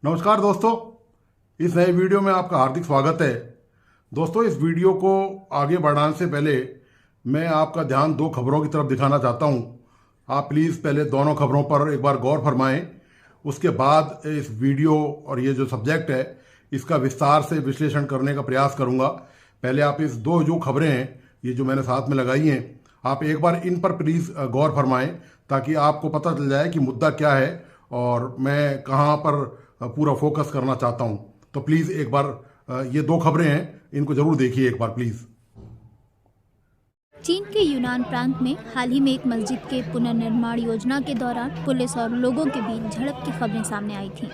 नमस्कार दोस्तों, इस नए वीडियो में आपका हार्दिक स्वागत है। दोस्तों, इस वीडियो को आगे बढ़ाने से पहले मैं आपका ध्यान दो खबरों की तरफ दिखाना चाहता हूं। आप प्लीज़ पहले दोनों खबरों पर एक बार गौर फरमाएं। उसके बाद इस वीडियो और ये जो सब्जेक्ट है इसका विस्तार से विश्लेषण करने का प्रयास करूंगा। पहले आप इस दो जो खबरें हैं ये जो मैंने साथ में लगाई हैं, आप एक बार इन पर प्लीज़ गौर फरमाएं ताकि आपको पता चल जाए कि मुद्दा क्या है और मैं कहाँ पर पूरा फोकस करना चाहता हूं। तो प्लीज़ एक बार ये दो खबरें हैं, इनको जरूर देखिए एक बार प्लीज़। चीन के यूनान प्रांत में हाल ही में एक मस्जिद के पुनर्निर्माण योजना के दौरान पुलिस और लोगों के बीच झड़प की खबरें सामने आई थीं।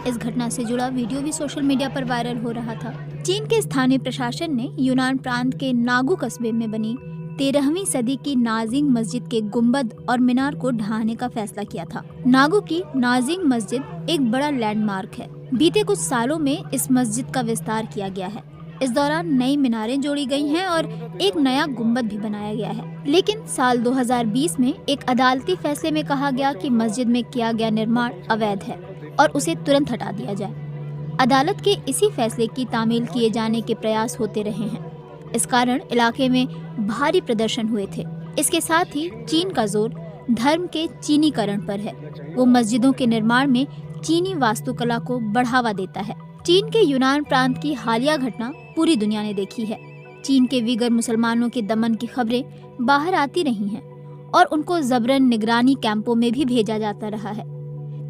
इस घटना से जुड़ा वीडियो भी सोशल मीडिया पर वायरल हो रहा था। चीन के स्थानीय प्रशासन ने यूनान प्रांत के नागू कस्बे में बनी 13वीं सदी की नाजिंग मस्जिद के गुंबद और मीनार को ढहाने का फैसला किया था। नागू की नाजिंग मस्जिद एक बड़ा लैंडमार्क है। बीते कुछ सालों में इस मस्जिद का विस्तार किया गया है। इस दौरान नई मीनारें जोड़ी गई हैं और एक नया गुंबद भी बनाया गया है। लेकिन साल 2020 में एक अदालती फैसले में कहा गया कि मस्जिद में किया गया निर्माण अवैध है और उसे तुरंत हटा दिया जाए। अदालत के इसी फैसले की तामील किए जाने के प्रयास होते रहे हैं। इस कारण इलाके में भारी प्रदर्शन हुए थे। इसके साथ ही चीन का जोर धर्म के चीनीकरण पर है। वो मस्जिदों के निर्माण में चीनी वास्तुकला को बढ़ावा देता है। चीन के यूनान प्रांत की हालिया घटना पूरी दुनिया ने देखी है। चीन के वीगर मुसलमानों के दमन की खबरें बाहर आती रही हैं और उनको जबरन निगरानी कैंपों में भी भेजा जाता रहा है।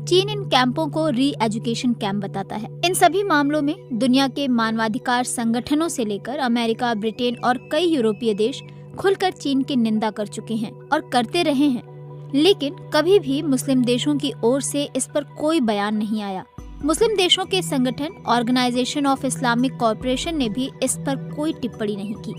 चीन इन कैंपों को री एजुकेशन कैंप बताता है। इन सभी मामलों में दुनिया के मानवाधिकार संगठनों से लेकर अमेरिका, ब्रिटेन और कई यूरोपीय देश खुलकर चीन की निंदा कर चुके हैं और करते रहे हैं। लेकिन कभी भी मुस्लिम देशों की ओर से इस पर कोई बयान नहीं आया। मुस्लिम देशों के संगठन ऑर्गेनाइजेशन ऑफ इस्लामिक कॉरपोरेशन ने भी इस पर कोई टिप्पणी नहीं की।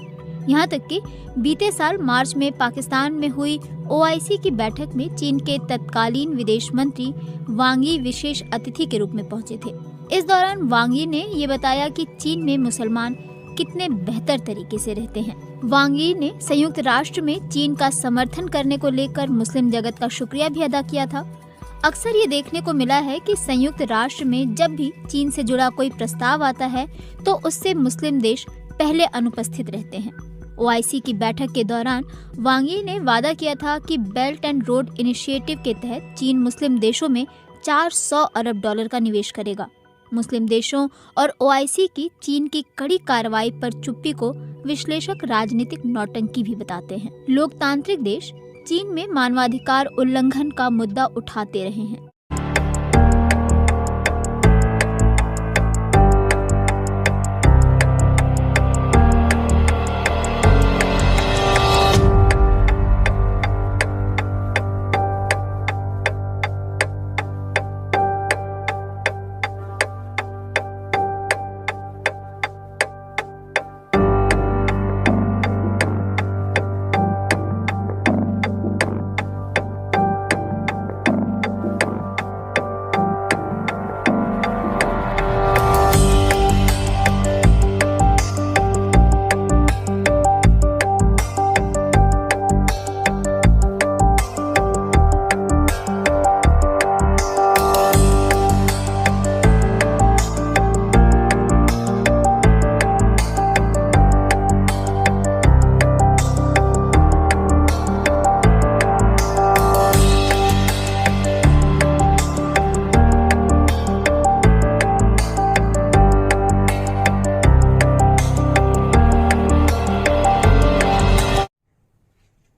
यहाँ तक कि बीते साल मार्च में पाकिस्तान में हुई OIC की बैठक में चीन के तत्कालीन विदेश मंत्री वांग यी विशेष अतिथि के रूप में पहुंचे थे। इस दौरान वांग यी ने ये बताया कि चीन में मुसलमान कितने बेहतर तरीके से रहते हैं। वांग यी ने संयुक्त राष्ट्र में चीन का समर्थन करने को लेकर मुस्लिम जगत का शुक्रिया भी अदा किया था। अक्सर ये देखने को मिला है कि संयुक्त राष्ट्र में जब भी चीन से जुड़ा कोई प्रस्ताव आता है तो उससे मुस्लिम देश पहले अनुपस्थित रहते हैं। OIC की बैठक के दौरान वांग यी ने वादा किया था कि बेल्ट एंड रोड इनिशिएटिव के तहत चीन मुस्लिम देशों में $400 अरब का निवेश करेगा। मुस्लिम देशों और OIC की चीन की कड़ी कार्रवाई पर चुप्पी को विश्लेषक राजनीतिक नौटंकी भी बताते हैं। लोकतांत्रिक देश चीन में मानवाधिकार उल्लंघन का मुद्दा उठाते रहे हैं।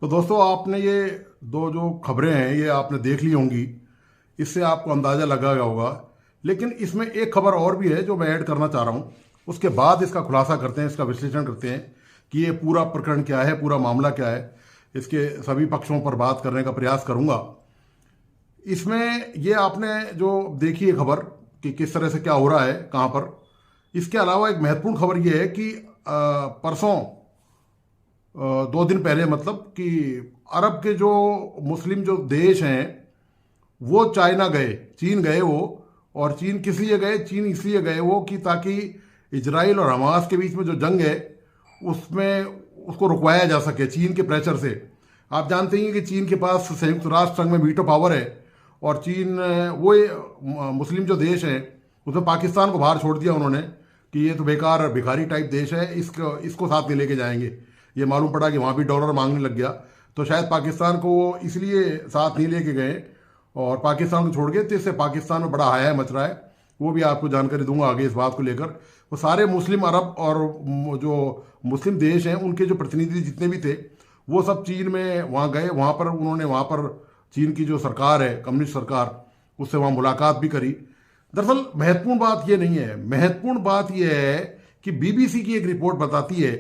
तो दोस्तों, आपने ये दो जो खबरें हैं ये आपने देख ली होंगी, इससे आपको अंदाज़ा लगा गया होगा। लेकिन इसमें एक खबर और भी है जो मैं ऐड करना चाह रहा हूँ। उसके बाद इसका खुलासा करते हैं, इसका विश्लेषण करते हैं कि ये पूरा प्रकरण क्या है, पूरा मामला क्या है। इसके सभी पक्षों पर बात करने का प्रयास करूँगा। इसमें ये आपने जो देखी है खबर कि किस तरह से क्या हो रहा है कहाँ पर, इसके अलावा एक महत्वपूर्ण खबर ये है कि परसों 2 दिन पहले, मतलब कि अरब के जो मुस्लिम जो देश हैं वो चाइना गए, चीन गए वो। और चीन किस लिए गए? चीन इसलिए गए वो कि ताकि इजराइल और हमास के बीच में जो जंग है उसमें उसको रुकवाया जा सके चीन के प्रेशर से। आप जानते हैं कि चीन के पास संयुक्त राष्ट्र संघ में वीटो पावर है और चीन वो मुस्लिम जो देश हैं उसमें पाकिस्तान को बाहर छोड़ दिया उन्होंने कि ये तो बेकार भिखारी टाइप देश है, इसको साथ नहीं लेके जाएंगे। ये मालूम पड़ा कि वहाँ भी डॉलर मांगने लग गया, तो शायद पाकिस्तान को वो इसलिए साथ नहीं लेके गए और पाकिस्तान को छोड़ गए। तो इससे पाकिस्तान में बड़ा हाया मच रहा है, वो भी आपको जानकारी दूंगा आगे इस बात को लेकर। वो सारे मुस्लिम अरब और जो मुस्लिम देश हैं उनके जो प्रतिनिधि जितने भी थे वो सब चीन में वहाँ गए। वहाँ पर उन्होंने वहाँ पर चीन की जो सरकार है, कम्युनिस्ट सरकार, उससे वहाँ मुलाकात भी करी। दरअसल महत्वपूर्ण बात ये नहीं है, महत्वपूर्ण बात यह है कि बीबीसी की एक रिपोर्ट बताती है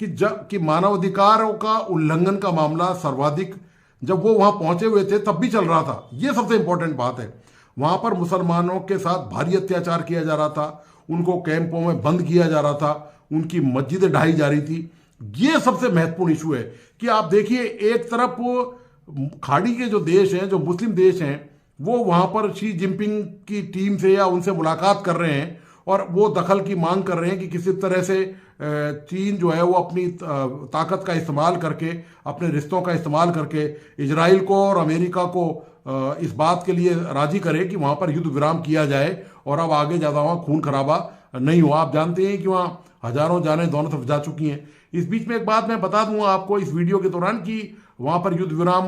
कि मानवाधिकारों का उल्लंघन का मामला सर्वाधिक जब वो वहां पहुंचे हुए थे तब भी चल रहा था। ये सबसे इंपॉर्टेंट बात है। वहां पर मुसलमानों के साथ भारी अत्याचार किया जा रहा था, उनको कैंपों में बंद किया जा रहा था, उनकी मस्जिदें ढाई जा रही थी। ये सबसे महत्वपूर्ण इशू है कि आप देखिए, एक तरफ खाड़ी के जो देश हैं, जो मुस्लिम देश हैं, वो वहां पर शी जिनपिंग की टीम से या उनसे मुलाकात कर रहे हैं और वो दखल की मांग कर रहे हैं कि किसी तरह से चीन जो है वो अपनी ताकत का इस्तेमाल करके, अपने रिश्तों का इस्तेमाल करके इजराइल को और अमेरिका को इस बात के लिए राजी करे कि वहाँ पर युद्ध विराम किया जाए और अब आगे ज़्यादा वहाँ खून खराबा नहीं हुआ। आप जानते हैं कि वहाँ हजारों जानें दोनों तरफ जा चुकी हैं। इस बीच में एक बात मैं बता दूंगा आपको इस वीडियो के दौरान कि वहाँ पर युद्ध विराम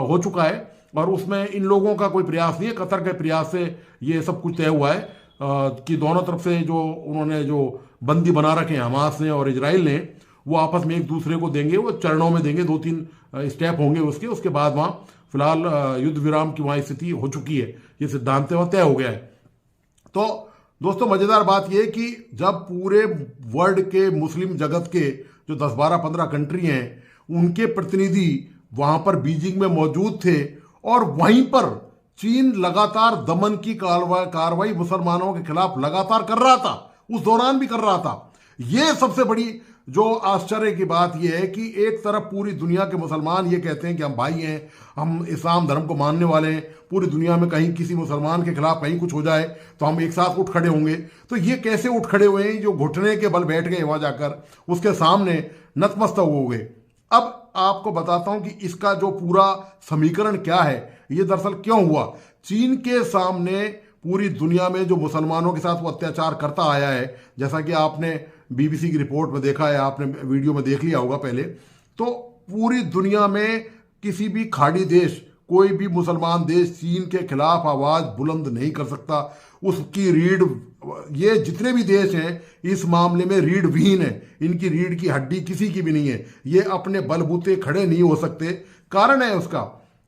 हो चुका है और उसमें इन लोगों का कोई प्रयास नहीं है, कतर के प्रयास से ये सब कुछ तय हुआ है कि दोनों तरफ से जो उन्होंने जो बंदी बना रखे हैं हमास ने और इजराइल ने, वो आपस में एक दूसरे को देंगे, वो चरणों में देंगे, 2-3 स्टेप होंगे उसके बाद वहाँ फिलहाल युद्ध विराम की वहाँ स्थिति हो चुकी है, ये सिद्धांत वहाँ तय हो गया है। तो दोस्तों मज़ेदार बात यह कि जब पूरे वर्ल्ड के मुस्लिम जगत के जो 10, 12, 15 कंट्री हैं उनके प्रतिनिधि वहाँ पर बीजिंग में मौजूद थे और वहीं पर चीन लगातार दमन की कार्रवाई मुसलमानों के खिलाफ लगातार कर रहा था, उस दौरान भी कर रहा था। यह सबसे बड़ी जो आश्चर्य की बात यह है कि एक तरफ पूरी दुनिया के मुसलमान ये कहते हैं कि हम भाई हैं, हम इस्लाम धर्म को मानने वाले हैं, पूरी दुनिया में कहीं किसी मुसलमान के खिलाफ कहीं कुछ हो जाए तो हम एक साथ उठ खड़े होंगे। तो ये कैसे उठ खड़े हुए हैं, जो घुटने के बल बैठ गए वहां जाकर उसके सामने नतमस्तक हो गए। अब आपको बताता हूं कि इसका जो पूरा समीकरण क्या है, ये दरअसल क्यों हुआ। चीन के सामने पूरी दुनिया में जो मुसलमानों के साथ वो अत्याचार करता आया है, जैसा कि आपने बीबीसी की रिपोर्ट में देखा है, आपने वीडियो में देख लिया होगा पहले, तो पूरी दुनिया में किसी भी खाड़ी देश, कोई भी मुसलमान देश चीन के खिलाफ आवाज बुलंद नहीं कर सकता। उसकी रीढ़, ये जितने भी देश हैं इस मामले में रीढ़ विहीन है, इनकी रीढ़ की हड्डी किसी की भी नहीं है, ये अपने बलबूते खड़े नहीं हो सकते। कारण है उसका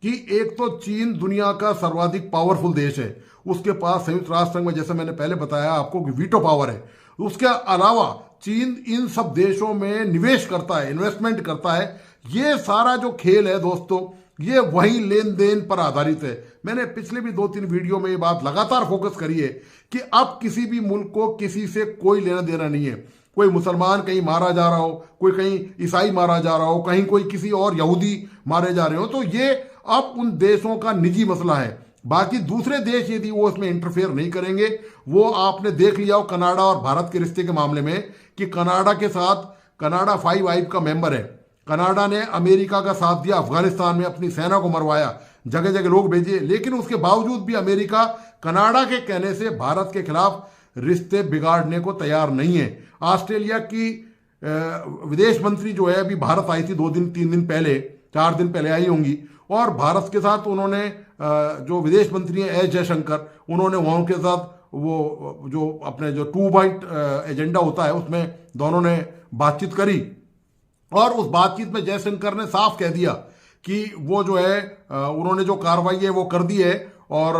कि एक तो चीन दुनिया का सर्वाधिक पावरफुल देश है, उसके पास संयुक्त राष्ट्र संघ में, जैसे मैंने पहले बताया आपको, कि वीटो पावर है। उसके अलावा चीन इन सब देशों में निवेश करता है, इन्वेस्टमेंट करता है। ये सारा जो खेल है दोस्तों, ये वही लेन देन पर आधारित है। मैंने पिछले भी 2-3 वीडियो में ये बात लगातार फोकस करी है कि अब किसी भी मुल्क को किसी से कोई लेना देना नहीं है। कोई मुसलमान कहीं मारा जा रहा हो, कोई कहीं ईसाई मारा जा रहा हो, कहीं कोई किसी और यहूदी मारे जा रहे हो, तो ये अब उन देशों का निजी मसला है। बाकी दूसरे देश यदि वो इसमें इंटरफेयर नहीं करेंगे, वो आपने देख लिया हो कनाडा और भारत के रिश्ते के मामले में कि कनाडा के साथ, कनाडा 5 आइव का मेंबर है, कनाडा ने अमेरिका का साथ दिया, अफगानिस्तान में अपनी सेना को मरवाया, जगह जगह लोग भेजे, लेकिन उसके बावजूद भी अमेरिका कनाडा के कहने से भारत के खिलाफ रिश्ते बिगाड़ने को तैयार नहीं है। ऑस्ट्रेलिया की विदेश मंत्री जो है अभी भारत आई थी 2-3 दिन पहले, 4 दिन पहले आई होंगी, और भारत के साथ उन्होंने जो विदेश मंत्री हैं एस जयशंकर, उन्होंने वहाँ के साथ वो जो अपने जो 2 पॉइंट एजेंडा होता है उसमें दोनों ने बातचीत करी और उस बातचीत में जयशंकर ने साफ कह दिया कि वो जो है उन्होंने जो कार्रवाई है वो कर दी है और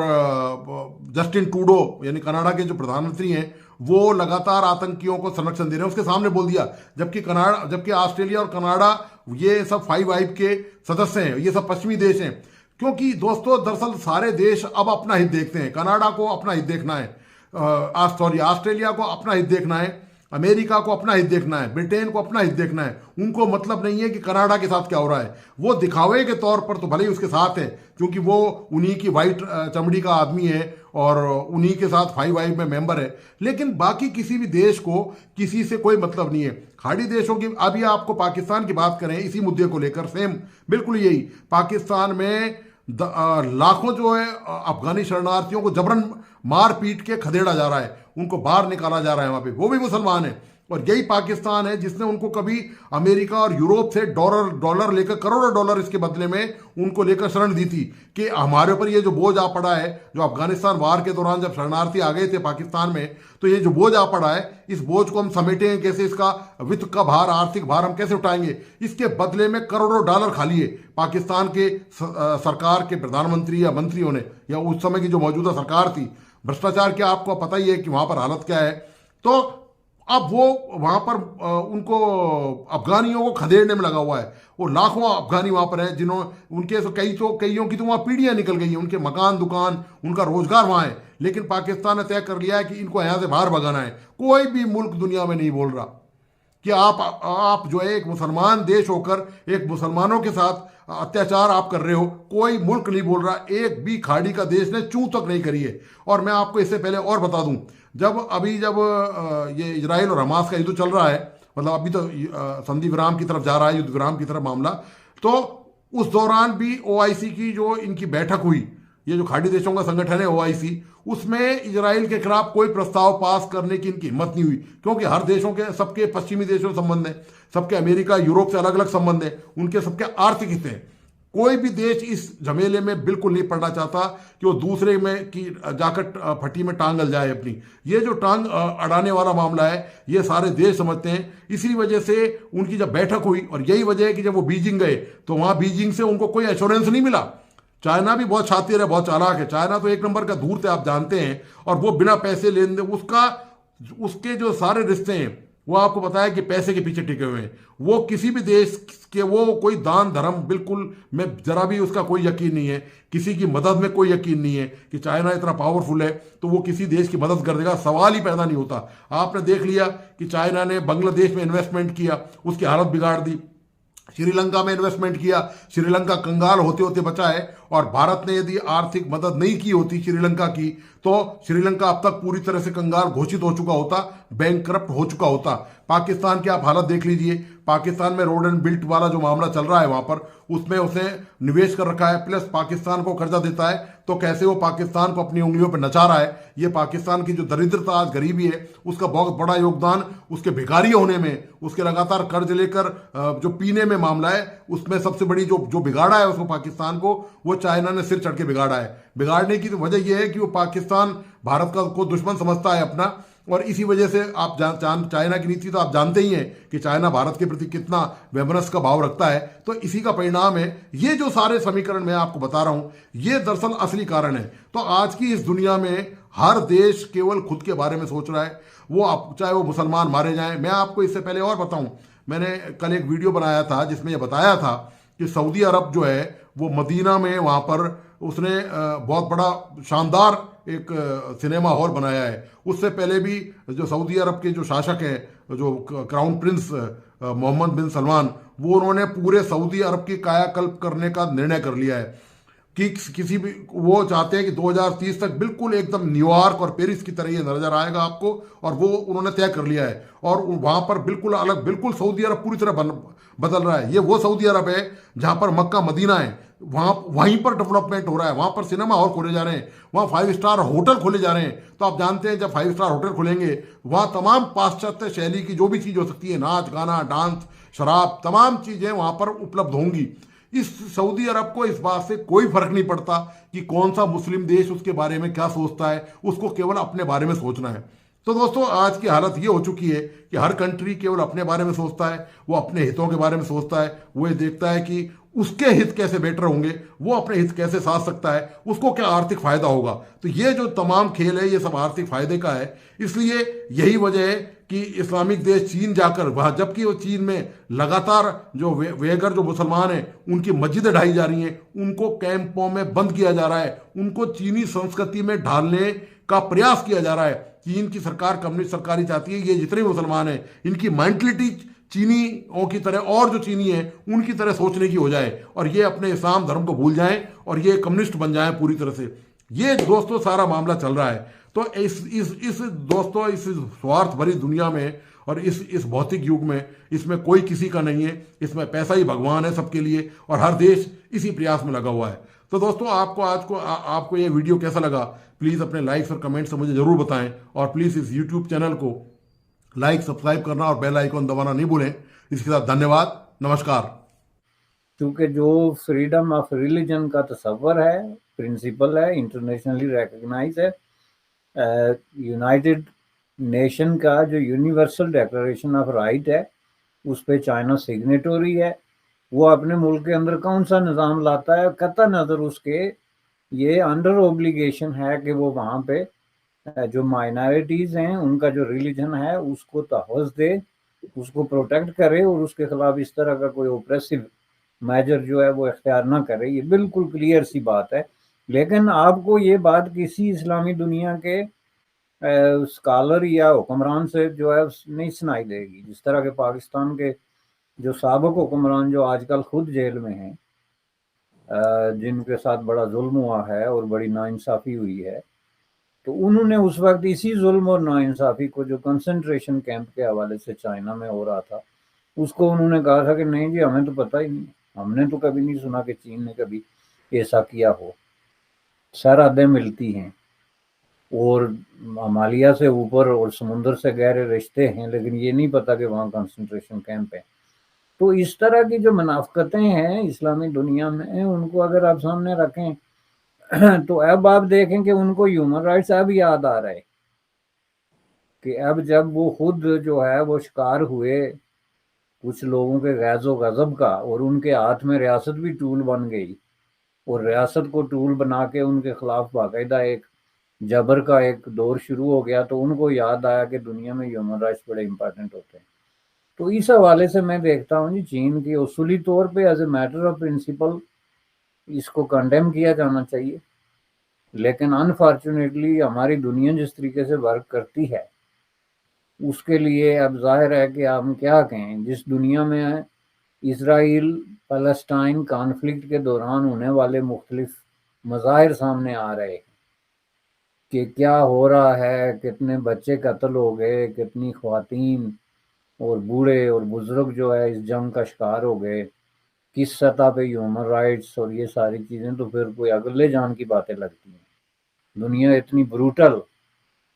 जस्टिन ट्रूडो यानी कनाडा के जो प्रधानमंत्री हैं वो लगातार आतंकियों को संरक्षण दे रहे हैं, उसके सामने बोल दिया। जबकि ऑस्ट्रेलिया और कनाडा ये सब 5 आइव के सदस्य हैं, ये सब पश्चिमी देश हैं। क्योंकि दोस्तों दरअसल सारे देश अब अपना हित देखते हैं। कनाडा को अपना हित देखना है, ऑस्ट्रेलिया को अपना हित देखना है, अमेरिका को अपना हित देखना है, ब्रिटेन को अपना हित देखना है। उनको मतलब नहीं है कि कनाडा के साथ क्या हो रहा है। वो दिखावे के तौर पर तो भले ही उसके साथ है क्योंकि वो उन्हीं की वाइट चमड़ी का आदमी है और उन्हीं के साथ 5 आइव में मेंबर है, लेकिन बाकी किसी भी देश को किसी से कोई मतलब नहीं है। खाड़ी देशों की, अभी आपको पाकिस्तान की बात करें इसी मुद्दे को लेकर, सेम बिल्कुल यही, पाकिस्तान में लाखों जो है अफगानी शरणार्थियों को जबरन मार पीट के खदेड़ा जा रहा है। उनको बाहर निकाला जा रहा है वहां पे, वो भी मुसलमान है। और यही पाकिस्तान है जिसने उनको कभी अमेरिका और यूरोप से डॉलर लेकर, करोड़ों डॉलर इसके बदले में उनको लेकर शरण दी थी कि हमारे ऊपर ये जो बोझ आ पड़ा है, जो अफगानिस्तान वार के दौरान जब शरणार्थी आ गए थे पाकिस्तान में, तो ये जो बोझ आ पड़ा है, इस बोझ को हम समेटेंगे कैसे, इसका वित्त का भार, आर्थिक भार हम कैसे उठाएंगे। इसके बदले में करोड़ों डॉलर खा लिए पाकिस्तान के सरकार के प्रधानमंत्री या मंत्रियों ने, या उस समय की जो मौजूदा सरकार थी। भ्रष्टाचार की आपको पता ही है कि वहां पर हालत क्या है। तो अब वो वहां पर उनको अफगानियों को खदेड़ने में लगा हुआ है। वो लाखों अफगानी वहां पर हैं जिन्होंने, उनके कईयों की तो वहां पीढ़ियां निकल गई हैं, उनके मकान, दुकान, उनका रोजगार वहां है। लेकिन पाकिस्तान ने तय कर लिया है कि इनको यहां से बाहर भगाना है। कोई भी मुल्क दुनिया में नहीं बोल रहा कि आप जो है एक मुसलमान देश होकर एक मुसलमानों के साथ अत्याचार आप कर रहे हो, कोई मुल्क नहीं बोल रहा। एक भी खाड़ी का देश ने चूं तक नहीं करी है। और मैं आपको इससे पहले और बता दूं, जब ये इजराइल और हमास का युद्ध चल रहा है, मतलब अभी तो संधि विराम की तरफ जा रहा है, युद्ध विराम की तरफ मामला, तो उस दौरान भी ओआईसी की जो इनकी बैठक हुई, ये जो खाड़ी देशों का संगठन है ओआईसी, उसमें इजराइल के खिलाफ कोई प्रस्ताव पास करने की इनकी हिम्मत नहीं हुई। क्योंकि हर देशों के, सबके पश्चिमी देशों से संबंध है, सबके अमेरिका यूरोप से अलग अलग संबंध है, उनके सबके आर्थिक हित हैं। कोई भी देश इस झमेले में बिल्कुल नहीं पड़ना चाहता कि वो दूसरे में की जाकर फटी में टांग जाए अपनी। ये जो टांग अड़ाने वाला मामला है, ये सारे देश समझते हैं। इसी वजह से उनकी जब बैठक हुई, और यही वजह है कि जब वो बीजिंग गए तो वहां बीजिंग से उनको कोई एश्योरेंस नहीं मिला। चाइना भी बहुत शातिर है, बहुत चालाक है। चाइना तो एक नंबर का धूर्त है, आप जानते हैं। और वो बिना पैसे लेन देन, उसके जो सारे रिश्ते हैं वो आपको पता है कि पैसे के पीछे टिके हुए हैं। वो किसी भी देश के, वो कोई दान धर्म बिल्कुल में जरा भी उसका कोई यकीन नहीं है, किसी की मदद में कोई यकीन नहीं है कि चाइना इतना पावरफुल है तो वो किसी देश की मदद कर देगा, सवाल ही पैदा नहीं होता। आपने देख लिया कि चाइना ने बांग्लादेश में इन्वेस्टमेंट किया, उसकी हालत बिगाड़ दी। श्रीलंका में इन्वेस्टमेंट किया, श्रीलंका कंगाल होते होते बचा है। और भारत ने यदि आर्थिक मदद नहीं की होती श्रीलंका की, तो श्रीलंका अब तक पूरी तरह से कंगाल घोषित हो चुका होता, बैंकरप्ट हो चुका होता। पाकिस्तान की आप हालत देख लीजिए। पाकिस्तान में रोड एंड बिल्ट वाला जो मामला चल रहा है वहां पर, उसमें उसने निवेश कर रखा है, प्लस पाकिस्तान को कर्जा देता है। तो कैसे वो पाकिस्तान को अपनी उंगलियों पर नचा रहा है। ये पाकिस्तान की जो दरिद्रता, आज गरीबी है, उसका बहुत बड़ा योगदान उसके भिखारी होने में, उसके लगातार कर्ज लेकर जो पीने में मामला है, उसमें सबसे बड़ी जो बिगाड़ा है उसको पाकिस्तान को, वो चाइना ने सिर चढ़ के बिगाड़ा है। बिगाड़ने की तो वजह यह है कि वो पाकिस्तान भारत का को दुश्मन समझता है अपना। और इसी वजह से आप चाइना की नीति तो आप जानते ही हैं कि चाइना भारत के प्रति कितना वैमनस्य का भाव रखता है। तो इसी का परिणाम है ये जो सारे समीकरण मैं आपको बता रहा हूं, ये दरअसल असली कारण है। तो आज की इस दुनिया में हर देश केवल खुद के बारे में सोच रहा है, वो चाहे वो मुसलमान मारे जाएं। मैं आपको इससे पहले और बताऊं, मैंने कल एक वीडियो बनाया था जिसमें यह बताया था कि सऊदी अरब जो है वो मदीना में, वहां पर उसने बहुत बड़ा शानदार एक सिनेमा हॉल बनाया है। उससे पहले भी जो सऊदी अरब के जो शासक हैं, जो क्राउन प्रिंस मोहम्मद बिन सलमान, वो उन्होंने पूरे सऊदी अरब की कायाकल्प करने का निर्णय कर लिया है कि किसी भी, वो चाहते हैं कि 2030 तक बिल्कुल एकदम न्यूयॉर्क और पेरिस की तरह ये नजर आएगा आपको। और वो उन्होंने तय कर लिया है। और वहां पर बिल्कुल अलग, बिल्कुल सऊदी अरब पूरी तरह बदल रहा है। ये वो सऊदी अरब है जहां पर मक्का मदीना है, वहीं पर डेवलपमेंट हो रहा है। वहां पर सिनेमा हॉल खोले जा रहे हैं, वहां 5 स्टार होटल खोले जा रहे हैं। तो आप जानते हैं जब 5 स्टार होटल खुलेंगे, वहां तमाम पाश्चात्य शैली की जो भी चीज हो सकती है, नाच गाना, डांस, शराब, तमाम चीजें वहां पर उपलब्ध होंगी। इस सऊदी अरब को इस बात से कोई फर्क नहीं पड़ता कि कौन सा मुस्लिम देश उसके बारे में क्या सोचता है, उसको केवल अपने बारे में सोचना है। तो दोस्तों, आज की हालत ये हो चुकी है कि हर कंट्री केवल अपने बारे में सोचता है, वो अपने हितों के बारे में सोचता है। वो ये देखता है कि उसके हित कैसे बेटर होंगे, वो अपने हित कैसे साध सकता है, उसको क्या आर्थिक फायदा होगा। तो ये जो तमाम खेल है, ये सब आर्थिक फायदे का है। इसलिए यही वजह है कि इस्लामिक देश चीन जाकर वहां, जबकि वो चीन में लगातार जो वेगर जो मुसलमान हैं, उनकी मस्जिदें ढाई जा रही हैं, उनको कैंपों में बंद किया जा रहा है, उनको चीनी संस्कृति में ढालने का प्रयास किया जा रहा है। चीन की सरकार, कम्युनिस्ट सरकार ही चाहती है ये जितने मुसलमान हैं, इनकी मेंटलिटी चीनियों की तरह, और जो चीनी है उनकी तरह सोचने की हो जाए, और ये अपने इस्लाम धर्म को भूल जाएं और ये कम्युनिस्ट बन जाएं पूरी तरह से। ये दोस्तों सारा मामला चल रहा है। तो इस दोस्तों, इस स्वार्थ भरी दुनिया में और इस भौतिक युग में, इसमें कोई किसी का नहीं है। इसमें पैसा ही भगवान है सबके लिए, और हर देश इसी प्रयास में लगा हुआ है। तो दोस्तों आपको आपको ये वीडियो कैसा लगा, प्लीज़ अपने लाइक्स और कमेंट्स से मुझे ज़रूर बताएं, और प्लीज़ इस यूट्यूब चैनल को लाइक, सब्सक्राइब करना और बेल आइकॉन दबाना नहीं भूलें। इसके साथ धन्यवाद, नमस्कार। क्योंकि जो फ्रीडम ऑफ रिलीजन का तस्वर है, प्रिंसिपल है, इंटरनेशनली रिकग्नाइज है। यूनाइटेड नेशन का जो यूनिवर्सल डिक्लेरेशन ऑफ राइट है, उस पे चाइना सिग्नेटरी है। वो अपने मुल्क के अंदर कौन सा निज़ाम लाता है, कतई नज़र उसके ये अंडर ओब्लिगेशन है कि वो वहाँ पे जो माइनॉरिटीज़ हैं उनका जो रिलीजन है उसको तहफ़्फ़ुज़ दे, उसको प्रोटेक्ट करे, और उसके खिलाफ इस तरह का कोई ओप्रेसिव मेजर जो है वो इख्तियार ना करे। ये बिल्कुल क्लियर सी बात है। लेकिन आपको ये बात किसी इस्लामी दुनिया के स्कॉलर या हुक्मरान से जो है नहीं सुनाई देगी। जिस तरह के पाकिस्तान के जो साबिक हुक्मरान जो आजकल खुद जेल में हैं, जिनके साथ बड़ा जुल्म हुआ है और बड़ी नाइंसाफ़ी हुई है, तो उन्होंने उस वक्त इसी जुल्म और नाइंसाफ़ी को जो कंसंट्रेशन कैंप के हवाले से चाइना में हो रहा था, उसको उन्होंने कहा था कि नहीं जी, हमें तो पता ही नहीं, हमने तो कभी नहीं सुना कि चीन ने कभी ऐसा किया हो। सरहदें मिलती हैं और हिमालय से ऊपर और समुद्र से गहरे रिश्ते हैं, लेकिन ये नहीं पता कि वहाँ कंसंट्रेशन कैंप है। तो इस तरह की जो मुनाफ़क़तें हैं इस्लामी दुनिया में, उनको अगर आप सामने रखें तो अब आप देखें कि उनको ह्यूमन राइट्स अब याद आ रहे कि अब जब वो खुद जो है वो शिकार हुए कुछ लोगों के गैज़ो गज़ब का, और उनके हाथ में रियासत भी टूल बन गई, और रियासत को टूल बना के उनके खिलाफ बाकायदा एक जबर का एक दौर शुरू हो गया, तो उनको याद आया कि दुनिया में ह्यूमन राइट्स बड़े इंपॉर्टेंट होते हैं। तो इस हवाले से मैं देखता हूँ जी, चीन की उसूली तौर पे as a matter of principle इसको कंडेम किया जाना चाहिए, लेकिन अनफॉर्चुनेटली हमारी दुनिया जिस तरीके से वर्क करती है उसके लिए अब जाहिर है कि हम क्या कहें। जिस दुनिया में इसराइल फ़लस्तीन कॉन्फ्लिक्ट के दौरान होने वाले मुख्तलिफ मज़ाहिर सामने आ रहे हैं कि क्या हो रहा है, कितने बच्चे कत्ल हो गए, कितनी ख़वातीन और बूढ़े और बुज़ुर्ग जो है इस जंग का शिकार हो गए, किस सतह पे ह्यूमन राइट्स और ये सारी चीज़ें, तो फिर कोई अगले जान की बातें लगती हैं। दुनिया इतनी ब्रूटल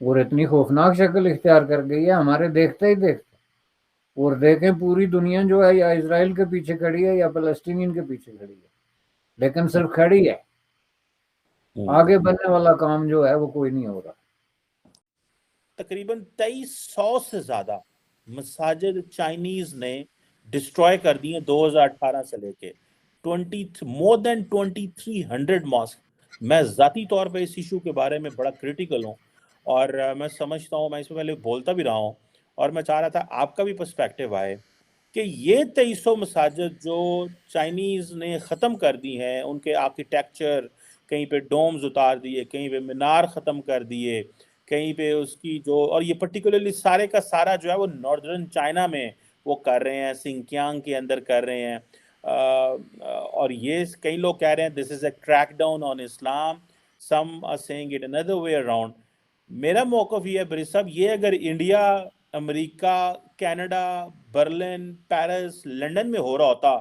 और इतनी खौफनाक शक्ल इख्तियार कर गई है हमारे देखते ही देखते। और देखें पूरी दुनिया जो है या इसराइल के पीछे खड़ी है या फ़लस्तीनियन के पीछे खड़ी है, लेकिन सिर्फ खड़ी है, आगे बढ़ने वाला काम जो है वो कोई नहीं हो रहा। तकरीबन 2300 से ज्यादा मसाजिद चाइनीज ने डिस्ट्रॉय कर दिए 2018 से लेके मोर देन 2300 मॉस्क। मैं जाती तौर पे इस इशू के बारे में बड़ा क्रिटिकल हूँ, और मैं समझता हूँ, मैं इसमें पहले बोलता भी रहा हूँ, और मैं चाह रहा था आपका भी पर्सपेक्टिव आए कि ये 2300 मसाजिद जो चाइनीज ने ख़त्म कर दी हैं, उनके आर्किटेक्चर, कहीं पे डोम्स उतार दिए, कहीं पे मीनार ख़त्म कर दिए, कहीं पे उसकी जो, और ये पर्टिकुलरली सारे का सारा जो है वो नॉर्दर्न चाइना में वो कर रहे हैं, सिंकियांग के अंदर कर रहे हैं। और ये कई लोग कह रहे हैं this is a crackdown on Islam, some are saying it another way around. मेरा मौक़िफ़ ये है बरी साहब, ये अगर India, America, Canada, Berlin, Paris, London में हो रहा होता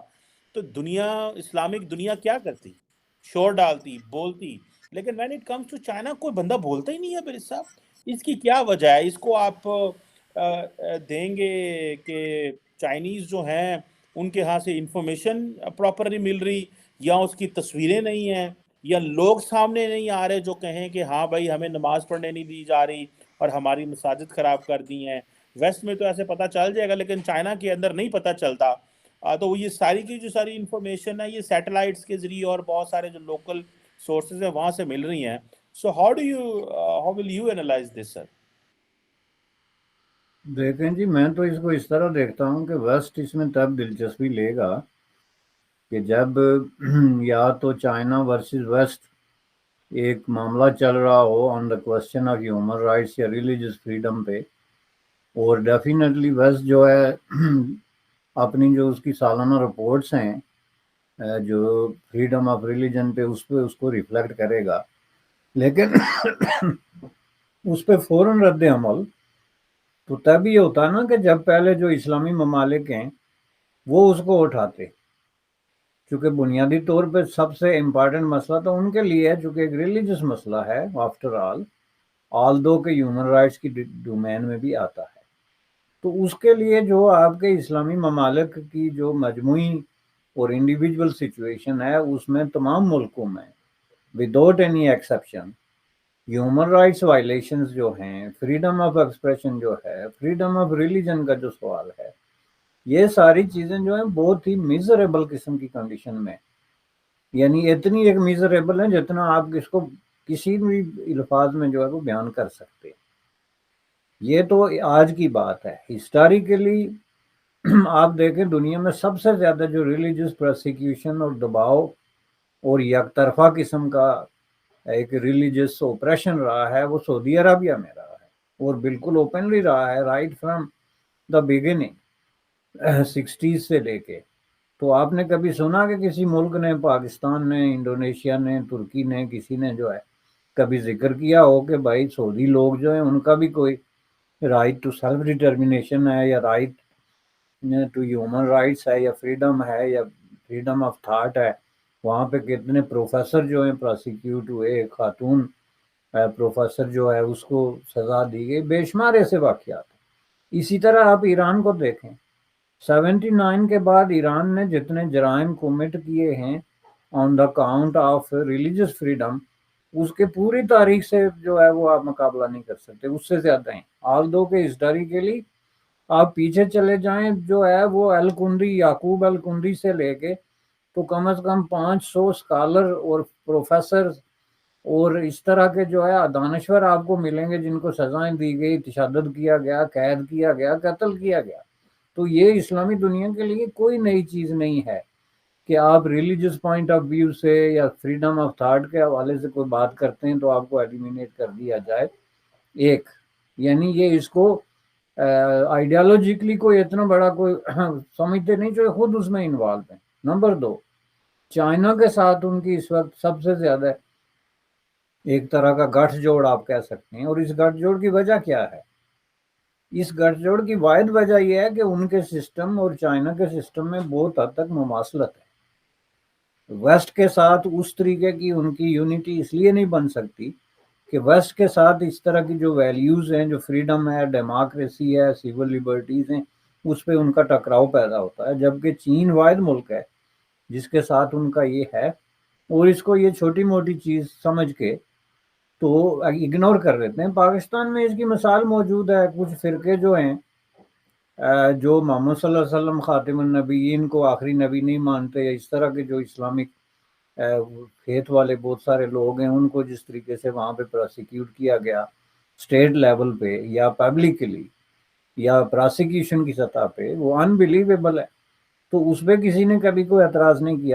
तो दुनिया, इस्लामिक दुनिया क्या करती? शोर डालती, बोलती। लेकिन when it comes to China कोई बंदा बोलता ही नहीं है बरी साहब। इसकी क्या वजह है? इसको आप देंगे कि चाइनीज़ जो हैं उनके यहाँ से इंफॉर्मेशन प्रॉपर नहीं मिल रही, या उसकी तस्वीरें नहीं हैं, या लोग सामने नहीं आ रहे जो कहें कि हाँ भाई हमें नमाज पढ़ने नहीं दी जा रही और हमारी मसाजिद ख़राब कर दी हैं। वेस्ट में तो ऐसे पता चल जाएगा, लेकिन चाइना के अंदर नहीं पता चलता। तो ये सारी की जो सारी इंफॉर्मेशन है ये सैटेलाइट्स के ज़रिए और बहुत सारे जो लोकल सोर्सेज है वहाँ से मिल रही हैं। So how will you analyse this sir? देखें जी, मैं तो इसको इस तरह देखता हूँ कि वेस्ट इसमें तब दिलचस्पी लेगा कि जब या तो चाइना वर्सेस वेस्ट एक मामला चल रहा हो on the question of human rights या रिलीजियस फ्रीडम पे, और डेफिनेटली वेस्ट जो है अपनी जो उसकी सालाना रिपोर्ट्स हैं जो फ्रीडम ऑफ रिलीजन पे, उस पर उसको रिफ्लेक्ट करेगा, लेकिन उस पर फ़ौरन रद्द अमल तो तभी होता ना कि जब पहले जो इस्लामी ममालिक हैं वो उसको उठाते। चूँकि बुनियादी तौर पे सबसे इम्पोर्टेंट मसला तो उनके लिए है, चूँकि एक रिलीजियस मसला है आफ्टर ऑल दो के ह्यूमन राइट्स की डोमेन में भी आता है। तो उसके लिए जो आपके इस्लामी ममालिक की जो मजमूई और इंडिविजुअल सिचुएशन है, उसमें तमाम मुल्कों में without any exception human rights violations जो हैं, फ्रीडम ऑफ एक्सप्रेशन जो है, फ्रीडम ऑफ रिलीजन का जो सवाल है, ये सारी चीज़ें जो हैं बहुत ही मिजरेबल किस्म की कंडीशन में, यानी इतनी एक मिजरेबल है जितना आप इसको किसी भी अल्फाज में जो है वो बयान कर सकते हैं। ये तो आज की बात है। हिस्टोरिकली आप देखें दुनिया में सबसे ज़्यादा जो रिलीजियस प्रोसिक्यूशन और दबाव और यकतरफा किस्म का एक रिलीजियस ऑपरेशन रहा है वो सऊदी अरबिया में रहा है, और बिल्कुल ओपनली रहा है right from the beginning 60s से लेके। तो आपने कभी सुना कि किसी मुल्क ने, पाकिस्तान ने, इंडोनेशिया ने, तुर्की ने, किसी ने जो है कभी जिक्र किया हो कि भाई सऊदी लोग जो हैं उनका भी कोई राइट टू सेल्फ डिटर्मिनेशन है, या राइट टू ह्यूमन राइट्स है, या फ्रीडम है, या फ्रीडम ऑफ थाट है? वहाँ पे कितने प्रोफेसर जो हैं प्रोसिक्यूट हुए, खातून प्रोफेसर जो है उसको सज़ा दी गई, बेशुमार ऐसे वाक़यात। इसी तरह आप ईरान को देखें, 79 के बाद ईरान ने जितने जराइम कमिट किए हैं on the count of religious freedom, उसके पूरी तारीख से जो है वो आप मुकाबला नहीं कर सकते, उससे ज़्यादा हैं। ऑल दो के हिस्टोरिकली आप पीछे चले जाएं, जो है वो अल कुंदी, याकूब अल कुंदी से लेके तो कम से कम 500 स्कॉलर और प्रोफेसर और इस तरह के जो है दानश्वर आपको मिलेंगे जिनको सजाएं दी गई, तशद्दुद किया गया, कैद किया गया, कत्ल किया गया। तो ये इस्लामी दुनिया के लिए कोई नई चीज़ नहीं है कि आप रिलीजियस पॉइंट ऑफ व्यू से या फ्रीडम ऑफ थॉट के हवाले से कोई बात करते हैं तो आपको एलिमिनेट कर दिया जाए। एक यानी ये इसको आइडियोलॉजिकली कोई इतना बड़ा कोई समझते नहीं जो खुद उसमें इन्वॉल्व है। नंबर 2, चाइना के साथ उनकी इस वक्त सबसे ज़्यादा एक तरह का गठजोड़ आप कह सकते हैं, और इस गठजोड़ की वजह क्या है? इस गठजोड़ की वाहिद वजह यह है कि उनके सिस्टम और चाइना के सिस्टम में बहुत हद तक मुमासलत है। वेस्ट के साथ उस तरीके की उनकी यूनिटी इसलिए नहीं बन सकती कि वेस्ट के साथ इस तरह की जो वैल्यूज़ हैं, जो फ्रीडम है, डेमोक्रेसी है, सिविल लिबर्टीज़ हैं, उस पर उनका टकराव पैदा होता है। जबकि चीन वाहिद मुल्क है जिसके साथ उनका ये है, और इसको ये छोटी मोटी चीज़ समझ के तो इग्नोर कर देते हैं। पाकिस्तान में इसकी मिसाल मौजूद है। कुछ फ़िरके जो हैं जो मोहम्मद सल्लल्लाहु अलैहि वसल्लम खातिमुन नबीयीन को आखिरी नबी नहीं मानते, या इस तरह के जो इस्लामिक फेथ वाले बहुत सारे लोग हैं, उनको जिस तरीके से वहाँ पे प्रोसिक्यूट किया गया स्टेट लेवल पे या पब्लिकली या प्रोसिक्यूशन की सतह पे, वो अनबिलीवेबल है। तो उस पर किसी ने कभी कोई एतराज़ नहीं किया।